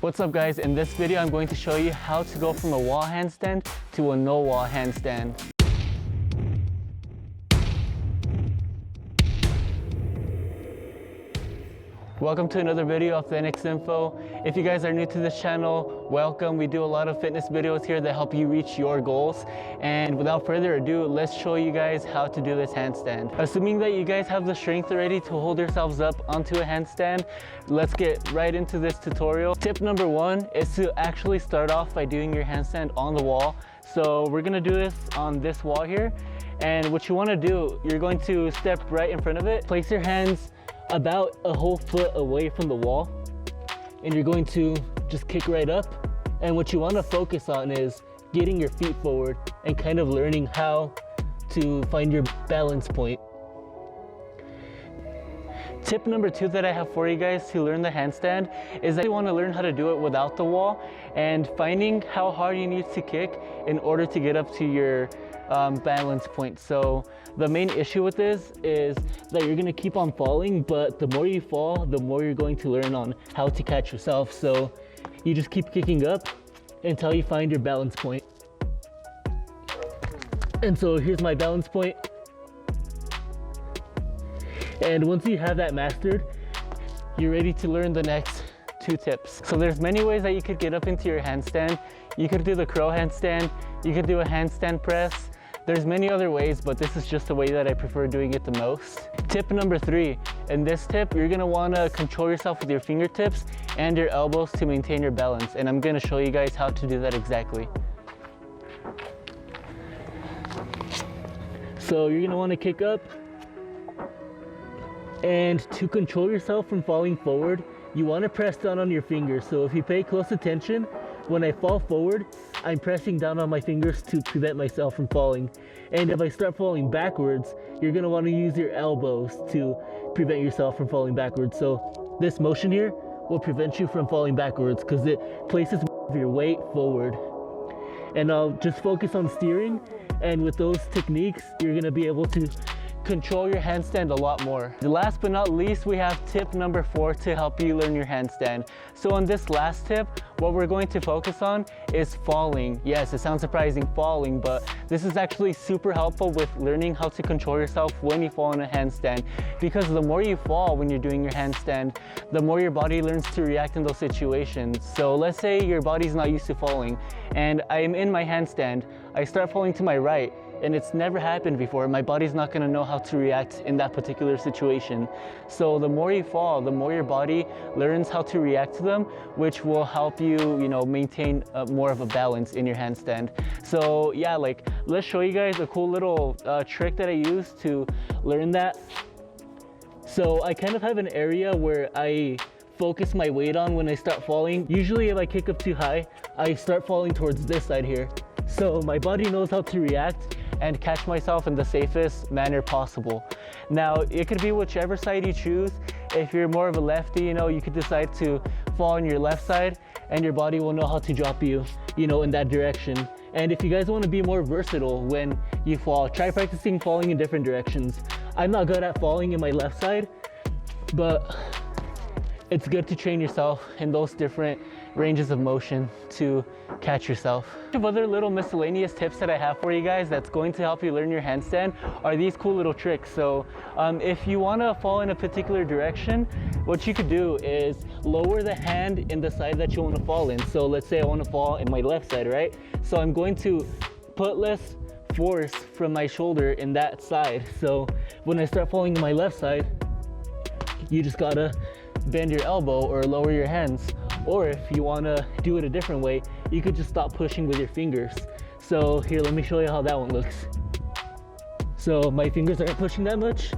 What's up guys, in this video I'm going to show you how to go from a wall handstand to a no wall handstand. Welcome to another video of Fitness Info. If you guys are new to this channel, welcome. We do a lot of fitness videos here that help you reach your goals. And without further ado, let's show you guys how to do this handstand. Assuming that you guys have the strength already to hold yourselves up onto a handstand, let's get right into this tutorial. Tip number one is to actually start off by doing your handstand on the wall. So we're gonna do this on this wall here. And what you wanna do, you're going to step right in front of it, place your hands about a whole foot away from the wall, and you're going to just kick right up. And what you want to focus on is getting your feet forward and kind of learning how to find your balance point. Tip number two that I have for you guys to learn the handstand is that you want to learn how to do it without the wall and finding how hard you need to kick in order to get up to your balance point. So the main issue with this is that you're gonna keep on falling, but the more you fall, the more you're going to learn on how to catch yourself. So you just keep kicking up until you find your balance point. And so here's my balance point. And once you have that mastered, you're ready to learn the next two tips. So there's many ways that you could get up into your handstand. You could do the crow handstand, you could do a handstand press. There's many other ways, but this is just the way that I prefer doing it the most. Tip number three, in this tip, you're gonna wanna control yourself with your fingertips and your elbows to maintain your balance. And I'm gonna show you guys how to do that exactly. So you're gonna wanna kick up, and to control yourself from falling forward, you wanna press down on your fingers. So if you pay close attention, when I fall forward, I'm pressing down on my fingers to prevent myself from falling. And if I start falling backwards, you're gonna wanna use your elbows to prevent yourself from falling backwards. So this motion here will prevent you from falling backwards because it places your weight forward. And I'll just focus on steering, and with those techniques, you're gonna be able to control your handstand a lot more. Last but not least, we have tip number four to help you learn your handstand. So on this last tip, what we're going to focus on is falling. Yes, it sounds surprising, falling, but this is actually super helpful with learning how to control yourself when you fall in a handstand, because the more you fall when you're doing your handstand, the more your body learns to react in those situations. So let's say your body's not used to falling, and I'm in my handstand, I start falling to my right, and it's never happened before. My body's not gonna know how to react in that particular situation. So the more you fall, the more your body learns how to react to them, which will help you, maintain more of a balance in your handstand. So yeah, let's show you guys a cool little trick that I use to learn that. So I kind of have an area where I focus my weight on when I start falling. Usually if I kick up too high, I start falling towards this side here. So my body knows how to react and catch myself in the safest manner possible. Now, it could be whichever side you choose. If you're more of a lefty, you could decide to fall on your left side and your body will know how to drop you, in that direction. And if you guys want to be more versatile when you fall, try practicing falling in different directions. I'm not good at falling in my left side, but it's good to train yourself in those different ranges of motion to catch yourself. A bunch of other little miscellaneous tips that I have for you guys that's going to help you learn your handstand are these cool little tricks. So if you want to fall in a particular direction, what you could do is lower the hand in the side that you want to fall in. So let's say I want to fall in my left side, right? So I'm going to put less force from my shoulder in that side. So when I start falling in my left side, you just gotta bend your elbow or lower your hands. Or if you want to do it a different way, you could just stop pushing with your fingers. So here, let me show you how that one looks. So my fingers aren't pushing that much.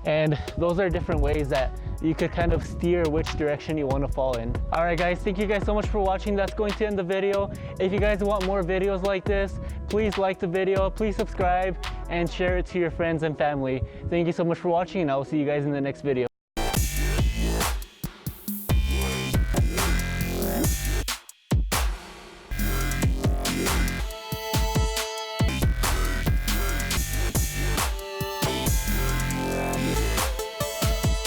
And those are different ways that you could kind of steer which direction you want to fall in. All right guys, thank you guys so much for watching. That's going to end the video. If you guys want more videos like this, please like the video, please subscribe, and share it to your friends and family. Thank you so much for watching, and I will see you guys in the next video.